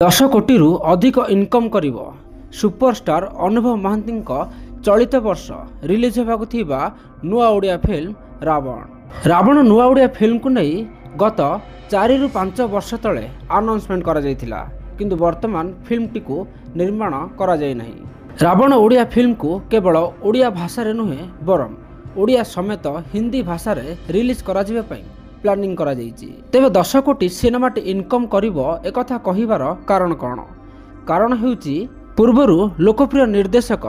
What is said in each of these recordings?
10 କୋଟିରୁ ଅଧିକ ଇନକମ୍ କରିବ ସୁପରଷ୍ଟାର ଅନୁଭବ ମହାନ୍ତିଙ୍କ ଚଳିତ ବର୍ଷ ରିଲିଜ୍ ହେବାକୁ ଥିବା ନୂଆ ଓଡ଼ିଆ ଫିଲ୍ମ ରାବଣ। ରାବଣ ନୂଆ ଓଡ଼ିଆ ଫିଲ୍ମକୁ ନେଇ ଗତ 4ରୁ 5 ବର୍ଷ ତଳେ ଆନାଉନ୍ସମେଣ୍ଟ କରାଯାଇଥିଲା, କିନ୍ତୁ ବର୍ତ୍ତମାନ ଫିଲ୍ମଟିକୁ ନିର୍ମାଣ କରାଯାଇ ନାହିଁ। ରାବଣ ଓଡ଼ିଆ ଫିଲ୍ମକୁ କେବଳ ଓଡ଼ିଆ ଭାଷାରେ ନୁହେଁ ବରଂ ଓଡ଼ିଆ ସମେତ ହିନ୍ଦୀ ଭାଷାରେ ରିଲିଜ୍ କରାଯିବା ପାଇଁ ପ୍ଲାନିଂ କରାଯାଇଛି। ତେବେ 10 କୋଟି ସିନେମାଟି ଇନକମ୍ କରିବ ଏକଥା କହିବାର କାରଣ କ'ଣ? କାରଣ ହେଉଛି ପୂର୍ବରୁ ଲୋକପ୍ରିୟ ନିର୍ଦ୍ଦେଶକ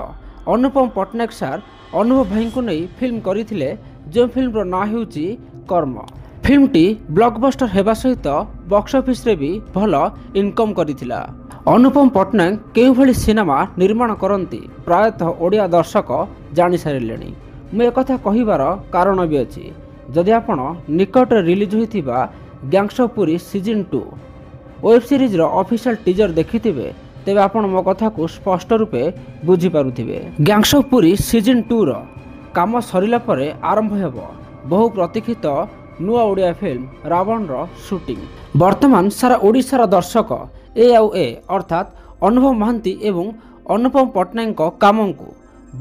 ଅନୁପମ ପଟ୍ଟନାୟକ ସାର୍ ଅନୁଭବ ଭାଇଙ୍କୁ ନେଇ ଫିଲ୍ମ କରିଥିଲେ, ଯେଉଁ ଫିଲ୍ମର ନାଁ ହେଉଛି କର୍ମ। ଫିଲ୍ମଟି ବ୍ଲକବଷ୍ଟର ହେବା ସହିତ ବକ୍ସ ଅଫିସରେ ବି ଭଲ ଇନକମ୍ କରିଥିଲା। ଅନୁପମ ପଟ୍ଟନାୟକ କେଉଁଭଳି ସିନେମା ନିର୍ମାଣ କରନ୍ତି ପ୍ରାୟତଃ ଓଡ଼ିଆ ଦର୍ଶକ ଜାଣିସାରିଲେଣି। ମୁଁ ଏକଥା କହିବାର କାରଣ ବି ଅଛି। ଯଦି ଆପଣ ନିକଟରେ ରିଲିଜ୍ ହୋଇଥିବା gangs of Puri season 2 web ସିରିଜ୍ର ଅଫିସିଆଲ ଟିଜର ଦେଖିଥିବେ, ତେବେ ଆପଣ ମୋ କଥାକୁ ସ୍ପଷ୍ଟ ରୂପେ ବୁଝିପାରୁଥିବେ। ଗ୍ୟାଙ୍ଗସ୍ ଅଫ୍ ପୁରୀ ସିଜନ୍ 2ର କାମ ସରିଲା ପରେ ଆରମ୍ଭ ହେବ ବହୁ ପ୍ରତୀକ୍ଷିତ ନୂଆ ଓଡ଼ିଆ ଫିଲ୍ମ ରାବଣର ସୁଟିଂ। ବର୍ତ୍ତମାନ ସାରା ଓଡ଼ିଶାର ଦର୍ଶକ ଏ ଅର୍ଥାତ୍ ଅନୁଭବ ମହାନ୍ତି ଏବଂ ଅନୁପମ ପଟ୍ଟନାୟକଙ୍କ କାମକୁ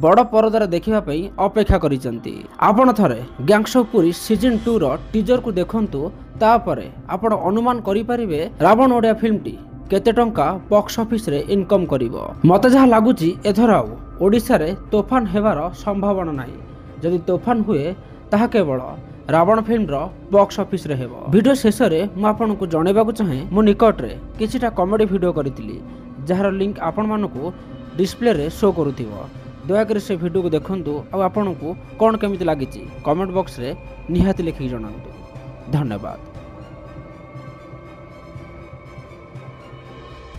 ବଡ଼ ପରଦାରେ ଦେଖିବା ପାଇଁ ଅପେକ୍ଷା କରିଛନ୍ତି। ଆପଣ ଥରେ ଗ୍ୟାଙ୍ଗସ୍ ଅଫ୍ ପୁରୀ ସିଜନ୍ 2ର ଟିଜରକୁ ଦେଖନ୍ତୁ, ତାପରେ ଆପଣ ଅନୁମାନ କରିପାରିବେ ରାବଣ ଓଡ଼ିଆ ଫିଲ୍ମଟି କେତେ ଟଙ୍କା ବକ୍ସ ଅଫିସରେ ଇନକମ୍ କରିବ। ମୋତେ ଯାହା ଲାଗୁଛି ଏଥର ଆଉ ଓଡ଼ିଶାରେ ତୋଫାନ ହେବାର ସମ୍ଭାବନା ନାହିଁ। ଯଦି ତୋଫାନ ହୁଏ ତାହା କେବଳ ରାବଣ ଫିଲ୍ମର ବକ୍ସ ଅଫିସରେ ହେବ। ଭିଡ଼ିଓ ଶେଷରେ ମୁଁ ଆପଣଙ୍କୁ ଜଣାଇବାକୁ ଚାହେଁ, ମୁଁ ନିକଟରେ କିଛିଟା କମେଡ଼ି ଭିଡ଼ିଓ କରିଥିଲି, ଯାହାର ଲିଙ୍କ ଆପଣମାନଙ୍କୁ ଡିସପ୍ଲେରେ ଶୋ କରୁଥିବ। ଦୟାକରି ସେ ଭିଡ଼ିଓକୁ ଦେଖନ୍ତୁ ଆଉ ଆପଣଙ୍କୁ କ'ଣ କେମିତି ଲାଗିଛି କମେଣ୍ଟ ବକ୍ସରେ ନିହାତି ଲେଖିକି ଜଣାନ୍ତୁ। ଧନ୍ୟବାଦ।